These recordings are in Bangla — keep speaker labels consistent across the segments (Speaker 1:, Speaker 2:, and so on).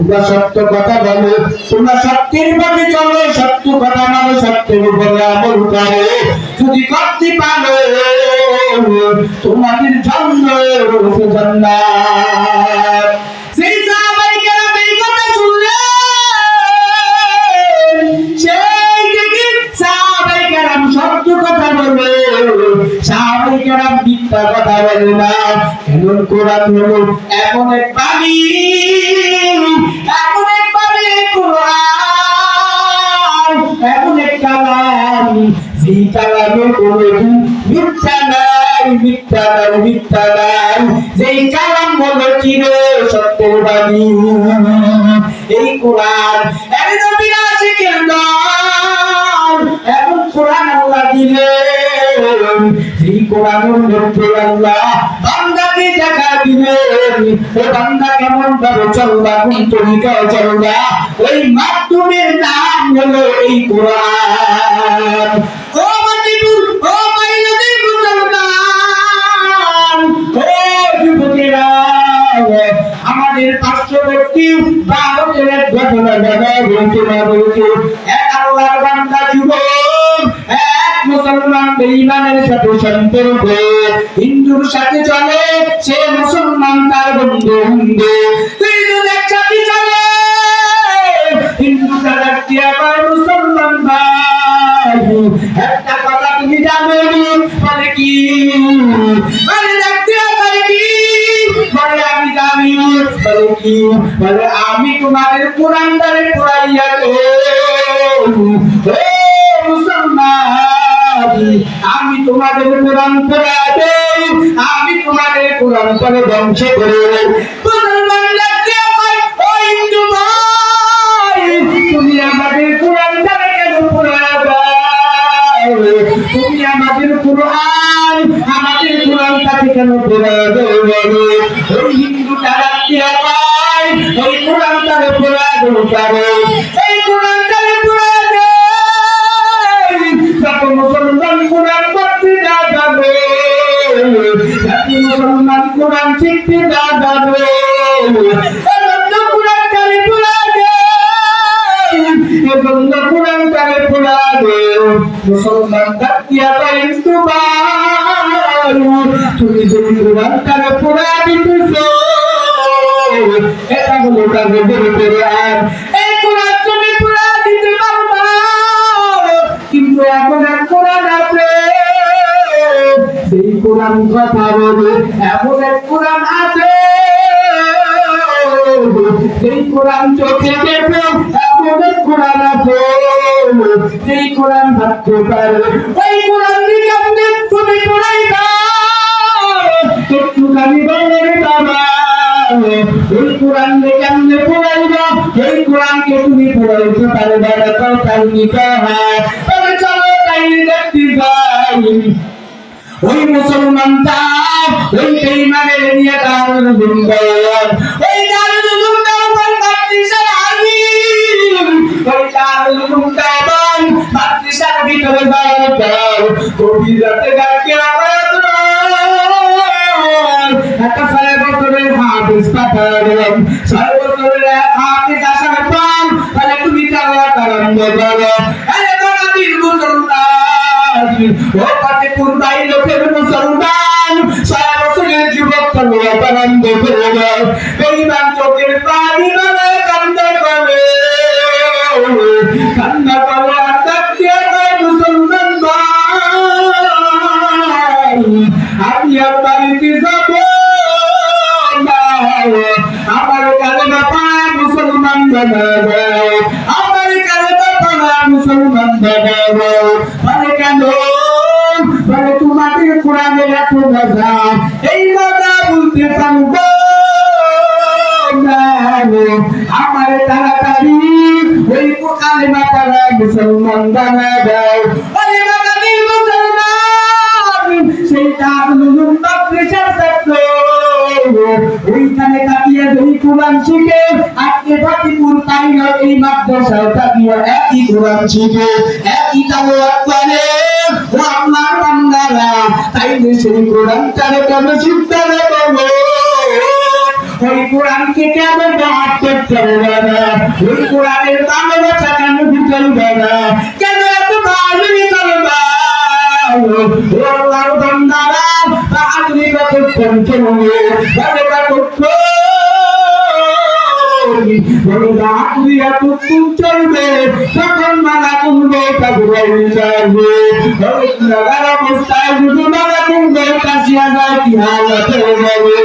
Speaker 1: তোমরা সত্য কথা বলো, তোমরা সত্যের পথে চলো, সত্য কথা বলো, সত্যের উপরে আমল করো। যদি করতে পারো তোমাদের জন্য রয়েছে জান্নাত। সেই সাহাবায়ে কেরাম এই কথা শুনলেন, সেই থেকে সাহাবায়ে কেরাম সত্য কথা বলে, সাহাবায়ে কেরাম মিথ্যা কথা বলে না। কারণ কোরআন হলো এমন এক বাণী, এমন এক বাণী, কোরআন এমন এক কালাম, যেই কালামে কোনো মিথ্যা নাই, মিথ্যা নাই, মিথ্যা নাই। যেই কালাম হলো চির সত্যের বাণী, এই কোরআন। একদম বিনাশিকের দল, এমন কোরআন আল্লাহ দিলেন, যেই কোরআনের মধ্যে আল্লাহ বান্দাকে দেখা দিলেন, ও বান্দা কেমন ভাবে চলবা, কোন তরিকায় চলবা, ওই মাধ্যমের নাম হলো এই কোরআন। ও মাতিপুর, ও বাইরে মুসলমান, ও যুবকেরা, আমাদের পার্শ্ববর্তী ভারতের এক ঘটনা বলতে এক আল্লাহর বান্দা যুবক, এক মুসলমান বেঈমানের সাথে সম্পর্ক, হিন্দুর সাথে চলে, সে মুসলমান তার বন্ধু, হিন্দু তুই যদি একসাথে চলে, হিন্দু তারা কি আবার মুসলমান ভাই, একটা কথা তুমি জানো বলে কি, বলে দেখতে হয় কি, বলে আমি জানি, বলে কি, বলে আমি তোমাদের কোরআন দ্বারে পড়াইয়া দেব। ও মুসলমান, আমি তোমাদের কোরআন পড়াবো, আমি তোমাদের কোরআন পড়ে ধ্বংস করে দেব। মুসলমান দেখতে হয়, ও হিন্দু ভাই, তুমি আমাদের কোরআন দ্বারে কেন পড়াবা, তুমি আমাদের কোরআন, আমাদের কোরআনটাকে কেন পড়াবে, ওই হিন্দুটা রাখতে হয়, ওই কোরআনটাকে পড়াবে, এই কোরআনটাকে পড়াবে, যত মুসলমান কোরআন পড়তে না যাবে, যত মুসলমান কোরআন শিখতে না যাবে, কোরআনটাকে পড়াবে, এজন্য কোরআনটাকে পড়াবে। মুসলমান দাতিয়া কিন্তু তুমি যদি কোরআনটাকে পড়া দিতেছো, এটা হলো তাদের কোরআন, এই কোরআন তুমি পড়া দিতে পারবা। কিন্তু এখন এক কোরআন আছে, সেই কোরআন কথা বলে, এমন এক কোরআন আছে, সেই কোরআন চোখে দেখে, এমন এক কোরআন আছে, সেই কোরআন ভাবতে পারে, ওই কোরআন দিকে আপনি তুমি পড়াইবা, একটুখানি বলে বাবা, ওই কোরআন দিকে আপনি পড়াইবা, এই কোরআনকে তুমি পড়াইতে পারবে না, তো তাই নিতে হয়, তবে চলো তাই দেখতে যাই। ওই মুসলমানটা ওই বেঈমানের নিয়ে দারুল গুন্ডন, ওই দারুল গুন্ডন মাদ্রাসার আলিম, ওই দারুল গুন্ডন মাদ্রাসার ভিতরে যাও, গভীর রাতে ডাকে আওয়াজ, একটা 6 বছরের হাফেজ পাঠালেন, 6 বছরের হাফেজ আসার পর তাহলে তুমি তেলাওয়াত আরম্ভ করো। আরে বাঙালির মুসলমান, ও পাটিপুর বাই লোকের মুসলমান, 6 বছরের যুবক তেলাওয়াত আরম্ভ করলো, বেঈমান চোখের পানি মানে কান্না করে, কান্না করে আর ডাকতে হয়, মুসলমান ভাই, আমি আর বাড়িতে যাব না, আমার কালেমা পড়া মুসলমান বানাবো, আমার কালেমা পড়া মুসলমান বানাবো। মানে কেন, মানে তোমাদের কোরআনের এত মজা, এই মজা বলতে পারবো না, আমার তাড়াতাড়ি ওই কালেমা পড়া মুসলমান বানাবো। ওই বাঙালি মুসলমান, সেই দারুল মাদ্রাসার ছাত্র, ওইখানে তাকিয়ে যদি কোরআন শিখে, আজকে পাটিপুর পাইল এই মাদ্রাসায় তাকিয়ে একই কোরআন শিখে, একই তেলাওয়াত করে, ও আমার বান্দারা, তাইলে সেই কোরআনটারে কেন শিখতে হবে, ওই কোরআনকে কেন মহাত্মক করবে না? ওই কোরআনের ভালোবাসা কেন বুঝবে না? কেন এত ভালোই করবা? ও আল্লাহর বান্দারা, আজকে কতক্ষণ চলবে? কতক্ষণ চলবে? তখন মালা করবে যাবে অবস্থায় যদি মালা করবে কাশিয়া যায় কি হালত হয়ে যাবে।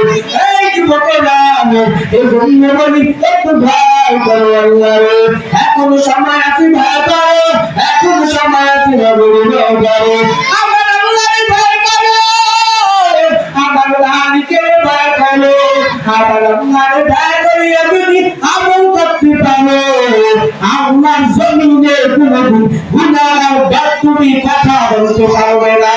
Speaker 1: এই যুবকেরা, এই জন্য বলি একটু ভয় করো আল্লাহরে। এখনো সময় আছে ভয় করো, এখনো সময় আছে ভয় করো। আমার আল্লাহরে ভয় করো, আমার রানীকে ভয় করো, আমার আল্লাহরে ভয় করিয়া যদি আমল করতে পারো, আমার জমিনে কোনদিন গুনাহ বাদ তুমি কথা বলতে পারবে না।